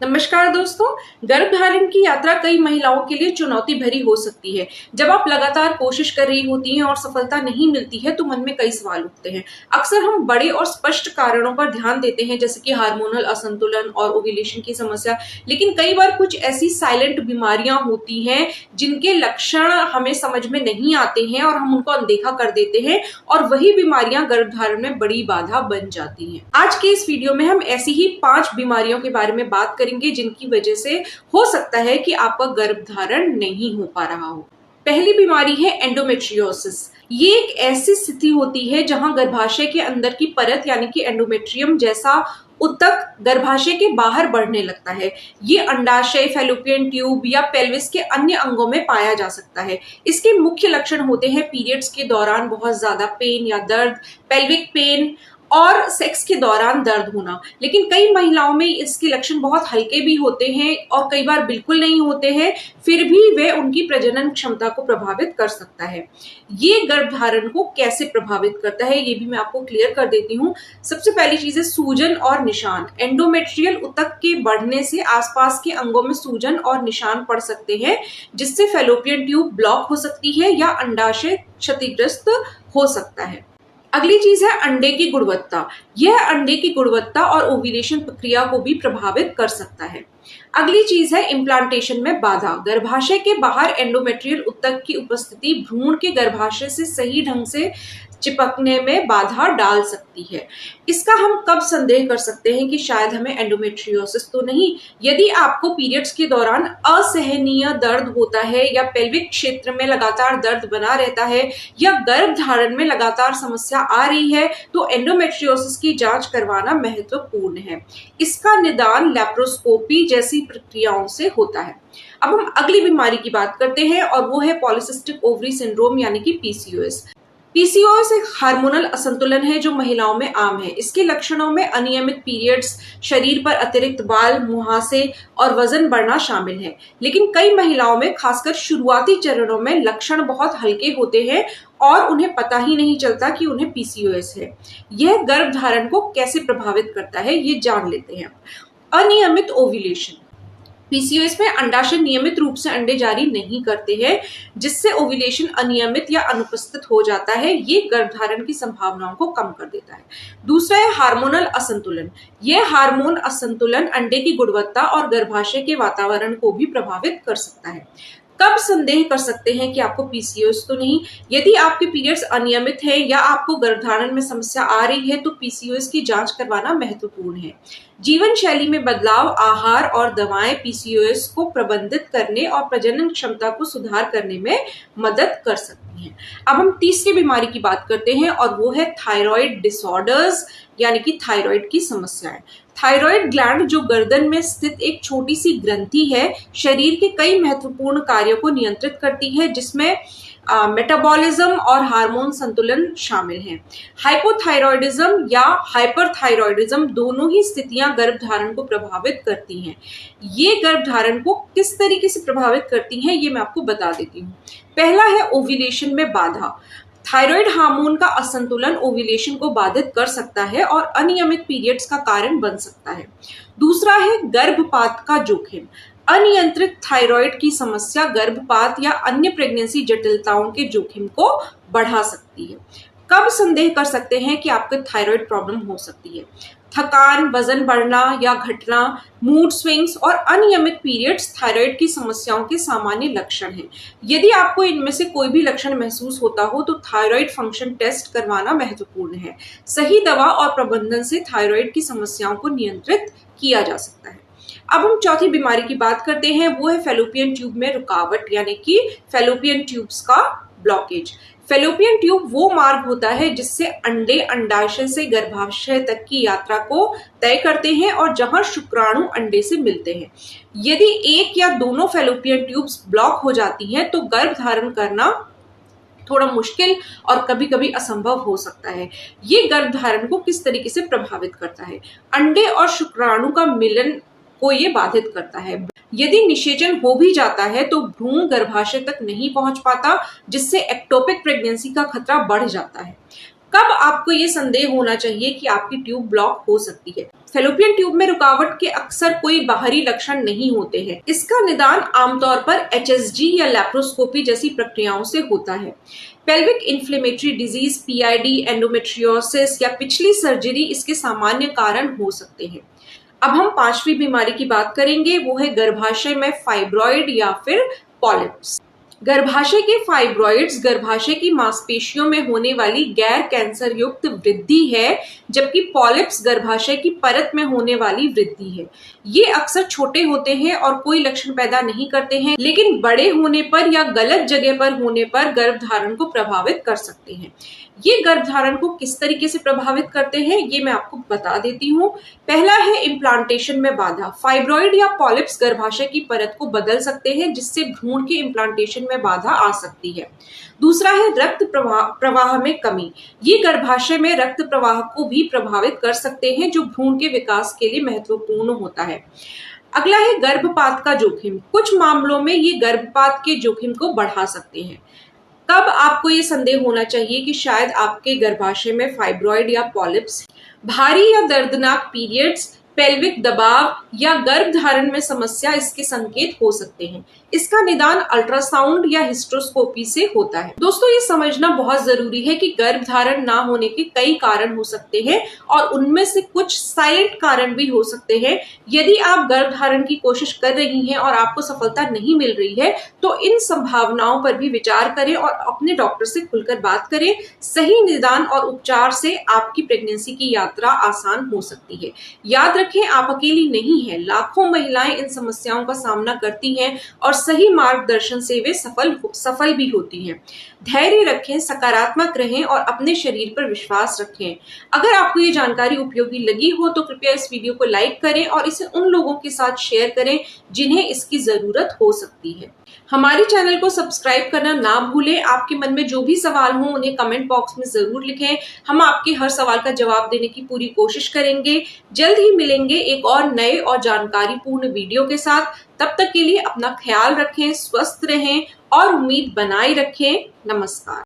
नमस्कार दोस्तों। गर्भधारण की यात्रा कई महिलाओं के लिए चुनौती भरी हो सकती है। जब आप लगातार कोशिश कर रही होती हैं और सफलता नहीं मिलती है तो मन में कई सवाल उठते हैं। अक्सर हम बड़े और स्पष्ट कारणों पर ध्यान देते हैं, जैसे कि हार्मोनल असंतुलन और ओव्यूलेशन की समस्या, लेकिन कई बार कुछ ऐसी साइलेंट बीमारियां होती हैं जिनके लक्षण हमें समझ में नहीं आते हैं और हम उनको अनदेखा कर देते हैं, और वही बीमारियां गर्भधारण में बड़ी बाधा बन जाती हैं। आज के इस वीडियो में हम ऐसी ही 5 बीमारियों के बारे में बात करेंगे जिनकी वजह से हो सकता है कि आपका गर्भधारण नहीं हो पा रहा हो। पहली बीमारी है एंडोमेट्रियोसिस। ये एक ऐसी स्थिति होती है जहां गर्भाशय के अंदर की परत यानी कि एंडोमेट्रियम जैसा ऊतक गर्भाशय के बाहर बढ़ने लगता है। ये अंडाशय, फैलोपियन ट्यूब या पेल्विस के अन्य अंगों में पाया जा सकता है। इसके मुख्य लक्षण होते हैं पीरियड्स के दौरान बहुत ज्यादा पेन या दर्द, पेल्विक पेन और सेक्स के दौरान दर्द होना। लेकिन कई महिलाओं में इसके लक्षण बहुत हल्के भी होते हैं और कई बार बिल्कुल नहीं होते हैं, फिर भी वे उनकी प्रजनन क्षमता को प्रभावित कर सकता है। ये गर्भधारण को कैसे प्रभावित करता है ये भी मैं आपको क्लियर कर देती हूँ। सबसे पहली चीज है सूजन और निशान। एंडोमेट्रियल ऊतक के बढ़ने से आसपास के अंगों में सूजन और निशान पड़ सकते हैं, जिससे फैलोपियन ट्यूब ब्लॉक हो सकती है या अंडाशय क्षतिग्रस्त हो सकता है। अगली चीज है अंडे की गुणवत्ता। यह अंडे की गुणवत्ता और ओव्यूलेशन प्रक्रिया को भी प्रभावित कर सकता है। अगली चीज है इम्प्लांटेशन में बाधा। गर्भाशय के बाहर एंडोमेट्रियल ऊतक की उपस्थिति भ्रूण के गर्भाशय से सही ढंग से चिपकने में बाधा डाल सकती है। इसका हम कब संदेह कर सकते हैं कि शायद हमें एंडोमेट्रियोसिस तो नहीं? यदि आपको पीरियड्स के दौरान असहनीय दर्द होता है या पेल्विक क्षेत्र में लगातार दर्द बना रहता है या गर्भधारण में लगातार समस्या आ रही है तो एंडोमेट्रियोसिस की जांच करवाना महत्वपूर्ण है। इसका निदान लैप्रोस्कोपी जैसी प्रक्रियाओं से होता है। अब हम अगली बीमारी की बात करते हैं और वो है पॉलिसिस्टिक ओवरी सिंड्रोम यानी कि पीसीओएस। पीसीओएस एक हार्मोनल असंतुलन है जो महिलाओं में आम है। इसके लक्षणों में अनियमित पीरियड्स, शरीर पर अतिरिक्त बाल, मुहासे और वजन बढ़ना शामिल है। लेकिन कई महिलाओं में खासकर शुरुआती चरणों में लक्षण बहुत हल्के होते हैं और उन्हें पता ही नहीं चलता कि उन्हें पीसीओएस है। यह गर्भधारण को कैसे प्रभावित करता है ये जान लेते हैं। अनियमित ओव्यूलेशन। पीसीओएस में अंडाशय नियमित रूप से अंडे जारी नहीं करते हैं, जिससे ओव्यूलेशन अनियमित या अनुपस्थित हो जाता है। ये गर्भधारण की संभावनाओं को कम कर देता है। दूसरा है हार्मोनल असंतुलन। यह हार्मोन असंतुलन अंडे की गुणवत्ता और गर्भाशय के वातावरण को भी प्रभावित कर सकता है। कब संदेह कर सकते हैं कि आपको पीसीओएस तो नहीं? यदि आपके पीरियड्स अनियमित है या आपको गर्भधारण में समस्या आ रही है तो पीसीओएस की जांच करवाना महत्वपूर्ण है। जीवन शैली में बदलाव, आहार और दवाएं पीसीओएस को प्रबंधित करने और प्रजनन क्षमता को सुधार करने में मदद कर सकती हैं। अब हम तीसरी बीमारी की बात करते हैं और वो है थायराइड डिसऑर्डर्स यानी कि थायराइड की समस्याएं। थायराइड ग्लैंड जो गर्दन में स्थित एक छोटी सी ग्रंथि है, शरीर के कई महत्वपूर्ण कार्यों को नियंत्रित करती है, जिसमें मेटाबॉलिज्म और हार्मोन संतुलन शामिल हैं। हाइपोथायरॉयडिज्म या हाइपरथायरॉयडिज्म दोनों ही स्थितियां गर्भधारण को प्रभावित करती हैं। ये गर्भधारण को किस तरीके से प्रभावित करती हैं ये मैं आपको बता देती हूँ। पहला है ओव्यूलेशन में बाधा। थायराइड हार्मोन का असंतुलन ओव्यूलेशन को बाधित कर सकता है और अनियमित पीरियड्स का कारण बन सकता है। दूसरा है गर्भपात का जोखिम। अनियंत्रित थायराइड की समस्या गर्भपात या अन्य प्रेगनेंसी जटिलताओं के जोखिम को बढ़ा सकती है। कब संदेह कर सकते हैं कि आपको थायराइड प्रॉब्लम हो सकती है? थकान, वजन बढ़ना या घटना, मूड स्विंग्स और अनियमित पीरियड्स थायराइड की समस्याओं के सामान्य लक्षण हैं। यदि आपको इनमें से कोई भी लक्षण महसूस होता हो तो थायराइड फंक्शन टेस्ट करवाना महत्वपूर्ण है। सही दवा और प्रबंधन से थायराइड की समस्याओं को नियंत्रित किया जा सकता है। अब हम चौथी बीमारी की बात करते हैं, वो है फैलोपियन ट्यूब में रुकावट यानी कि फैलोपियन ट्यूब्स का ब्लॉकेज। फैलोपियन ट्यूब वो मार्ग होता है जिससे अंडे अंडाशय से गर्भाशय तक की यात्रा को तय करते हैं और जहां शुक्राणु अंडे से मिलते हैं। यदि एक या दोनों फैलोपियन ट्यूब्स ब्लॉक हो जाती हैं तो गर्भधारण करना थोड़ा मुश्किल और कभी कभी असंभव हो सकता है। ये गर्भधारण को किस तरीके से प्रभावित करता है? अंडे और शुक्राणु का मिलन को ये बाधित करता है। यदि निषेचन हो भी जाता है तो भ्रूण गर्भाशय तक नहीं पहुंच पाता, जिससे एक्टोपिक प्रेगनेंसी का खतरा बढ़ जाता है। कब आपको ये संदेह होना चाहिए कि आपकी ट्यूब ब्लॉक हो सकती है? फैलोपियन ट्यूब में रुकावट के अक्सर कोई बाहरी लक्षण नहीं होते हैं। इसका निदान आमतौर पर एचएसजी या लैप्रोस्कोपी जैसी प्रक्रियाओं से होता है। Pelvic inflammatory disease, PID, endometriosis या पिछली सर्जरी इसके सामान्य कारण हो सकते हैं। अब हम 5वीं बीमारी की बात करेंगे, वो है गर्भाशय में फाइब्रॉइड या फिर पॉलिप्स। गर्भाशय के फाइब्रॉइड्स गर्भाशय की मांसपेशियों में होने वाली गैर कैंसर युक्त वृद्धि है, जबकि पॉलिप्स गर्भाशय की परत में होने वाली वृद्धि है। ये अक्सर छोटे होते हैं और कोई लक्षण पैदा नहीं करते हैं, लेकिन बड़े होने पर या गलत जगह पर होने पर गर्भधारण को प्रभावित कर सकते हैं। ये गर्भधारण को किस तरीके से प्रभावित करते हैं, ये मैं आपको बता देती हूँ। पहला है इम्प्लांटेशन में बाधा। फाइब्रॉइड या पॉलिप्स गर्भाशय की परत को बदल सकते हैं, जिससे भ्रूण के इम्प्लांटेशन में बाधा आ सकती है। दूसरा है रक्त प्रवाह में कमी। ये गर्भाशय में रक्त प्रवाह को भी प्रभावित कर सकते हैं, जो भ्रूण के विकास के लिए महत्वपूर्ण होता है। अगला है गर्भपात का जोखिम। कुछ मामलों में ये गर्भपात के जोखिम को बढ़ा सकते हैं। कब आपको ये संदेह होना चाहिए कि शायद आपके गर्भाशय में फाइब्रॉइड या पॉलिप्स? भारी या दर्दनाक पीरियड्स, पेल्विक दबाव या गर्भधारण में समस्या इसके संकेत हो सकते हैं। इसका निदान अल्ट्रासाउंड या हिस्ट्रोस्कोपी से होता है। दोस्तों, ये समझना बहुत जरूरी है कि गर्भधारण ना होने के कई कारण हो सकते हैं और उनमें से कुछ साइलेंट कारण भी हो सकते हैं। यदि आप गर्भधारण की कोशिश कर रही हैं और आपको सफलता नहीं मिल रही है, तो इन संभावनाओं पर भी विचार करें और अपने डॉक्टर से खुलकर बात करें। सही निदान और उपचार से आपकी प्रेगनेंसी की यात्रा आसान हो सकती है। याद रखें, आप अकेली नहीं हैं। लाखों महिलाएं इन समस्याओं का सामना करती हैं और सही मार्गदर्शन से वे सफल भी होती हैं। धैर्य रखें, सकारात्मक रहें और अपने शरीर पर विश्वास रखें। अगर आपको ये जानकारी उपयोगी लगी हो तो कृपया इस वीडियो को लाइक करें और इसे उन लोगों के साथ शेयर करें जिन्हें इसकी जरूरत हो सकती है। हमारे चैनल को सब्सक्राइब करना ना भूलें। आपके मन में जो भी सवाल हो उन्हें कमेंट बॉक्स में जरूर लिखें। हम आपके हर सवाल का जवाब देने की पूरी कोशिश करेंगे। जल्द ही मिलेंगे एक और नए और जानकारीपूर्ण वीडियो के साथ। तब तक के लिए अपना ख्याल रखें, स्वस्थ रहें और उम्मीद बनाए रखें। नमस्कार।